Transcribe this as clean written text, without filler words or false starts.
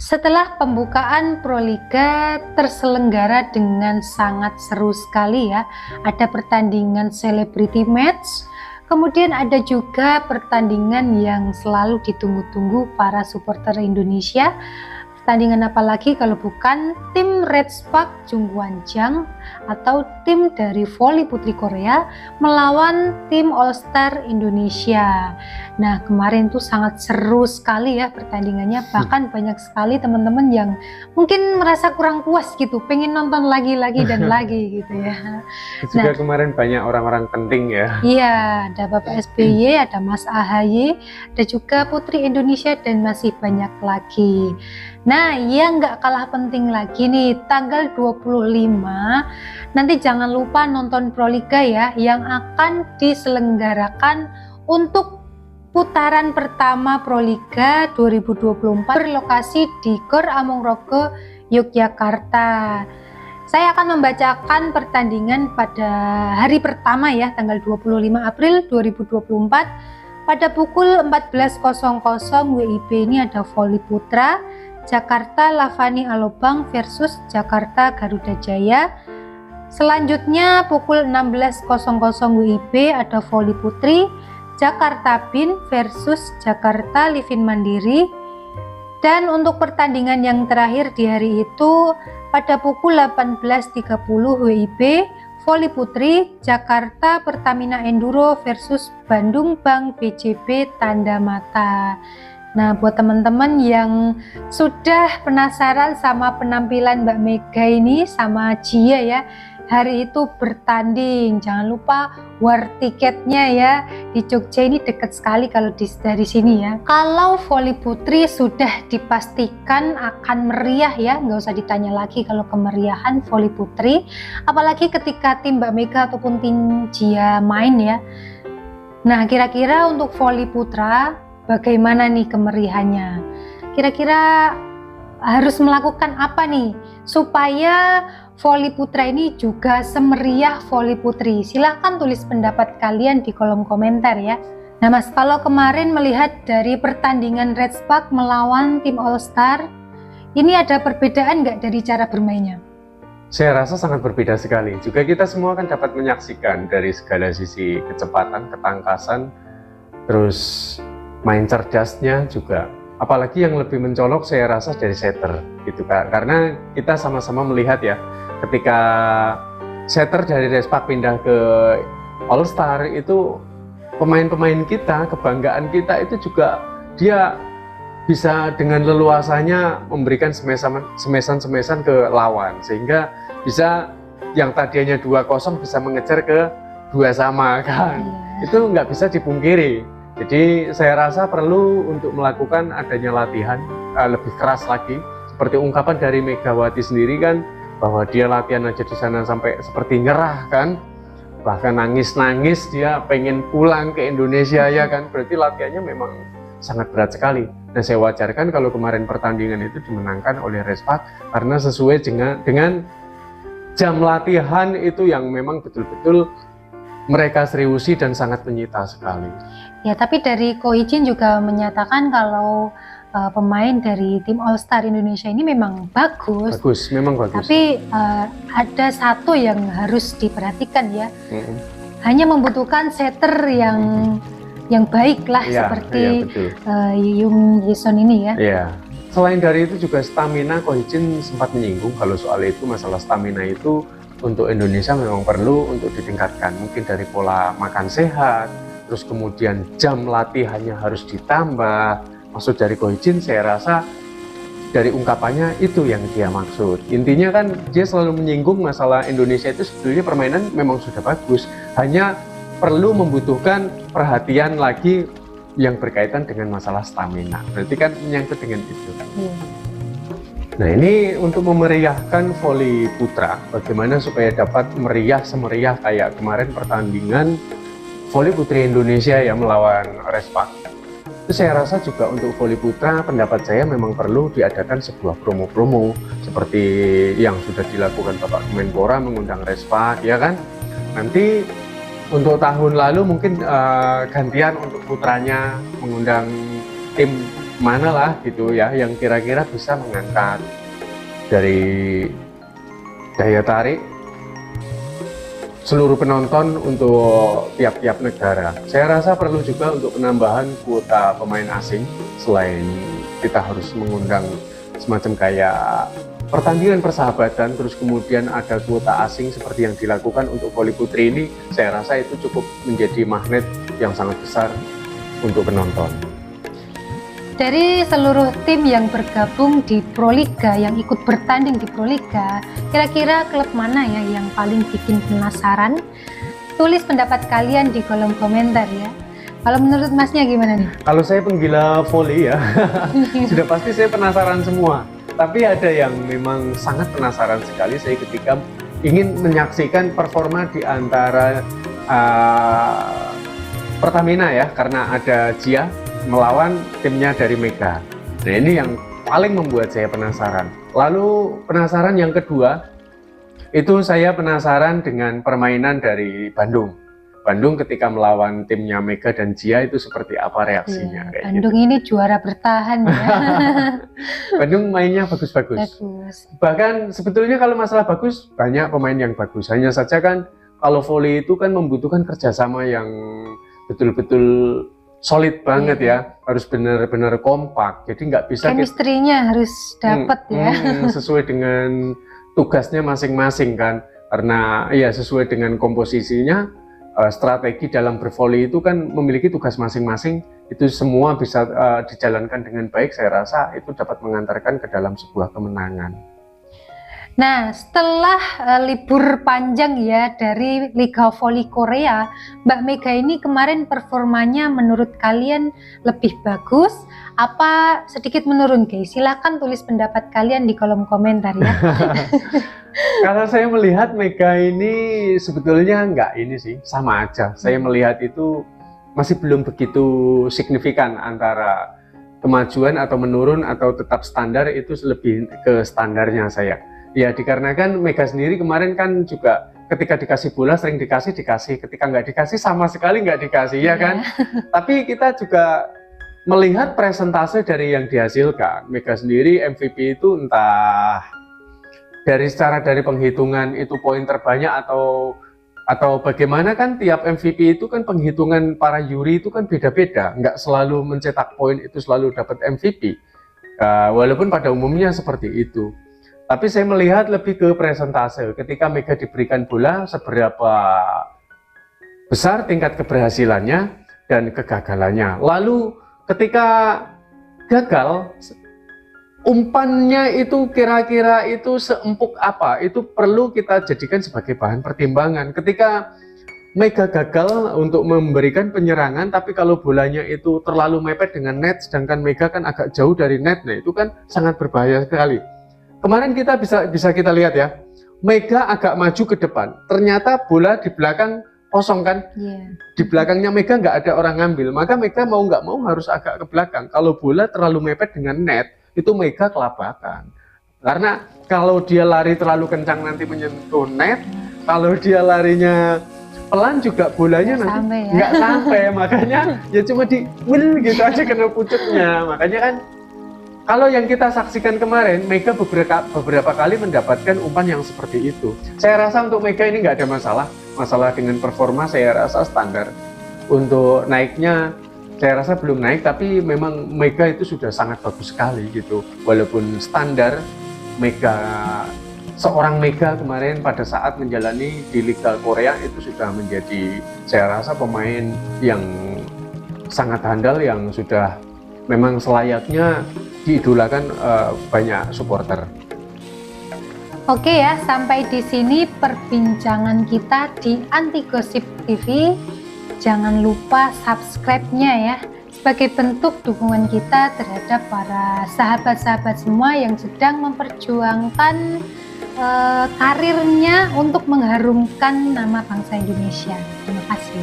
Setelah pembukaan Proliga terselenggara dengan sangat seru sekali ya. Ada pertandingan celebrity match, kemudian ada juga pertandingan yang selalu ditunggu-tunggu para supporter Indonesia. Pertandingan apalagi kalau bukan tim Red Spark Jungkwanjang atau tim dari voli putri Korea melawan tim All Star Indonesia. Nah, kemarin tuh sangat seru sekali ya pertandingannya, bahkan banyak sekali teman-teman yang mungkin merasa kurang puas gitu, pengen nonton lagi dan lagi gitu ya. Juga kemarin banyak orang-orang penting ya. Iya, ada Bapak SBY, ada Mas AHY, ada juga Putri Indonesia dan masih banyak lagi. Nah, yang nggak kalah penting lagi nih, tanggal 25 nanti jangan lupa nonton Proliga ya, yang akan diselenggarakan untuk putaran pertama Proliga 2024 berlokasi di Gor Amongrogo, Yogyakarta. Saya akan membacakan pertandingan pada hari pertama ya, tanggal 25 April 2024 pada pukul 14.00 WIB. Ini ada voli putra Jakarta Lavani Alobang versus Jakarta Garuda Jaya. Selanjutnya pukul 16.00 WIB ada voli putri Jakarta Bin versus Jakarta Livin Mandiri. Dan untuk pertandingan yang terakhir di hari itu pada pukul 18.30 WIB voli putri Jakarta Pertamina Enduro versus Bandung Bank BJB Tanda Mata. Nah, buat teman-teman yang sudah penasaran sama penampilan Mbak Mega ini sama Jia ya, hari itu bertanding. Jangan lupa war tiketnya ya, di Jogja ini dekat sekali kalau dari sini ya. Kalau voli putri sudah dipastikan akan meriah ya, nggak usah ditanya lagi kalau kemeriahan voli putri, apalagi ketika tim Mbak Mega ataupun tim Jia main ya. Nah, kira-kira untuk voli putra bagaimana nih kemeriahannya? Kira-kira harus melakukan apa nih supaya voli putra ini juga semeriah voli putri? Silahkan tulis pendapat kalian di kolom komentar ya. Nah Mas, kalau kemarin melihat dari pertandingan Red Spark melawan tim All Star, ini ada perbedaan nggak dari cara bermainnya? Saya rasa sangat berbeda sekali. Juga kita semua kan dapat menyaksikan dari segala sisi kecepatan, ketangkasan, terus main cerdasnya juga. Apalagi yang lebih mencolok saya rasa dari setter gitu Kak. Karena kita sama-sama melihat ya, ketika setter dari Red Spark pindah ke All Star itu pemain-pemain kita, kebanggaan kita itu juga dia bisa dengan leluasanya memberikan semesan-semesan ke lawan, sehingga bisa yang tadinya 2-0 bisa mengejar ke 2-2 kan. Itu nggak bisa dipungkiri. Jadi saya rasa perlu untuk melakukan adanya latihan lebih keras lagi. Seperti ungkapan dari Megawati sendiri kan, bahwa dia latihan aja di sana sampai seperti nyerah kan. Bahkan nangis-nangis dia pengen pulang ke Indonesia ya kan. Berarti latihannya memang sangat berat sekali. Nah, saya wajarkan kalau kemarin pertandingan itu dimenangkan oleh Red Spark karena sesuai dengan jam latihan itu yang memang betul-betul mereka seriusi dan sangat menyita sekali. Ya, tapi dari Ko Hee-jin juga menyatakan kalau pemain dari tim All Star Indonesia ini memang bagus. Memang bagus. Tapi ada satu yang harus diperhatikan ya. Hanya membutuhkan setter yang baik lah ya, seperti Yung Hee-son ini ya. Iya. Selain dari itu juga stamina, Ko Hee-jin sempat menyinggung kalau soal itu, masalah stamina itu untuk Indonesia memang perlu untuk ditingkatkan. Mungkin dari pola makan sehat, terus kemudian jam latihannya harus ditambah. Maksud dari Ko Hee-jin saya rasa dari ungkapannya itu yang dia maksud. Intinya kan dia selalu menyinggung masalah Indonesia itu sebetulnya permainan memang sudah bagus, hanya perlu membutuhkan perhatian lagi yang berkaitan dengan masalah stamina. Berarti kan menyangkut dengan itu. Nah, ini untuk memeriahkan voli putra, bagaimana supaya dapat meriah semeriah kayak kemarin pertandingan voli putri Indonesia yang melawan Red Spark. Itu saya rasa juga untuk voli putra, pendapat saya memang perlu diadakan sebuah promo-promo seperti yang sudah dilakukan Bapak Kemenpora mengundang Red Spark, ya kan? Nanti untuk tahun lalu mungkin gantian untuk putranya mengundang tim mana lah gitu ya yang kira-kira bisa mengangkat dari daya tarik seluruh penonton untuk tiap-tiap negara. Saya rasa perlu juga untuk penambahan kuota pemain asing, selain kita harus mengundang semacam kayak pertandingan persahabatan, terus kemudian ada kuota asing seperti yang dilakukan untuk voli putri ini. Saya rasa itu cukup menjadi magnet yang sangat besar untuk penonton. Dari seluruh tim yang bergabung di Proliga, yang ikut bertanding di Proliga, kira-kira klub mana ya yang paling bikin penasaran? Tulis pendapat kalian di kolom komentar ya. Kalau menurut Masnya gimana nih? Kalau saya penggila voli ya, sudah pasti saya penasaran semua. Tapi ada yang memang sangat penasaran sekali saya ketika ingin menyaksikan performa di antara Pertamina ya, karena ada Gia melawan timnya dari Mega. Nah ini yang paling membuat saya penasaran. Lalu penasaran yang kedua, itu saya penasaran dengan permainan dari Bandung. Bandung ketika melawan timnya Mega dan Gia itu seperti apa reaksinya? Iya, Bandung gitu. Ini juara bertahan ya. Bandung mainnya bagus-bagus. Bahkan sebetulnya kalau masalah bagus, banyak pemain yang bagus. Hanya saja kan kalau voli itu kan membutuhkan kerjasama yang betul-betul solid banget ya, harus benar-benar kompak. Jadi nggak bisa chemistry-nya harus dapat ya. Sesuai dengan tugasnya masing-masing kan. Karena ya sesuai dengan komposisinya, strategi dalam bervoli itu kan memiliki tugas masing-masing. Itu semua bisa dijalankan dengan baik. Saya rasa itu dapat mengantarkan ke dalam sebuah kemenangan. Nah, setelah libur panjang ya dari Liga Voli Korea, Mbak Mega ini kemarin performanya menurut kalian lebih bagus apa sedikit menurun guys? Silakan tulis pendapat kalian di kolom komentar ya. Kalau saya melihat Mega ini sebetulnya nggak ini sih, sama aja. Saya melihat itu masih belum begitu signifikan antara kemajuan atau menurun atau tetap standar, itu lebih ke standarnya saya. Ya dikarenakan Mega sendiri kemarin kan juga ketika dikasih bola sering dikasih, ketika nggak dikasih sama sekali nggak dikasih ya kan. Tapi kita juga melihat presentase dari yang dihasilkan. Mega sendiri MVP itu entah dari penghitungan itu poin terbanyak atau bagaimana kan, tiap MVP itu kan penghitungan para juri itu kan beda-beda, nggak selalu mencetak poin itu selalu dapat MVP, walaupun pada umumnya seperti itu. Tapi saya melihat lebih ke presentase. Ketika Mega diberikan bola, seberapa besar tingkat keberhasilannya dan kegagalannya. Lalu ketika gagal, umpannya itu kira-kira itu seempuk apa? Itu perlu kita jadikan sebagai bahan pertimbangan. Ketika Mega gagal untuk memberikan penyerangan, tapi kalau bolanya itu terlalu mepet dengan net, sedangkan Mega kan agak jauh dari net, nah itu kan sangat berbahaya sekali. Kemarin kita bisa kita lihat ya, Mega agak maju ke depan, ternyata bola di belakang kosong kan, di belakangnya Mega nggak ada orang ngambil, maka Mega mau nggak mau harus agak ke belakang. Kalau bola terlalu mepet dengan net, itu Mega kelabakan. Karena kalau dia lari terlalu kencang nanti menyentuh net, kalau dia larinya pelan juga bolanya nanti nggak sampai, makanya ya cuma di wil gitu aja kena pucuknya. Makanya kan kalau yang kita saksikan kemarin, Mega beberapa kali mendapatkan umpan yang seperti itu. Saya rasa untuk Mega ini nggak ada masalah. Masalah dengan performa saya rasa standar. Untuk naiknya, saya rasa belum naik, tapi memang Mega itu sudah sangat bagus sekali gitu. Walaupun standar, seorang Mega kemarin pada saat menjalani di Liga Korea itu sudah menjadi, saya rasa pemain yang sangat handal, yang sudah memang selayaknya diidolakan banyak supporter. Oke ya, sampai di sini perbincangan kita di Anti Gosip TV. Jangan lupa subscribe-nya ya, sebagai bentuk dukungan kita terhadap para sahabat-sahabat semua yang sedang memperjuangkan karirnya untuk mengharumkan nama bangsa Indonesia. Terima kasih.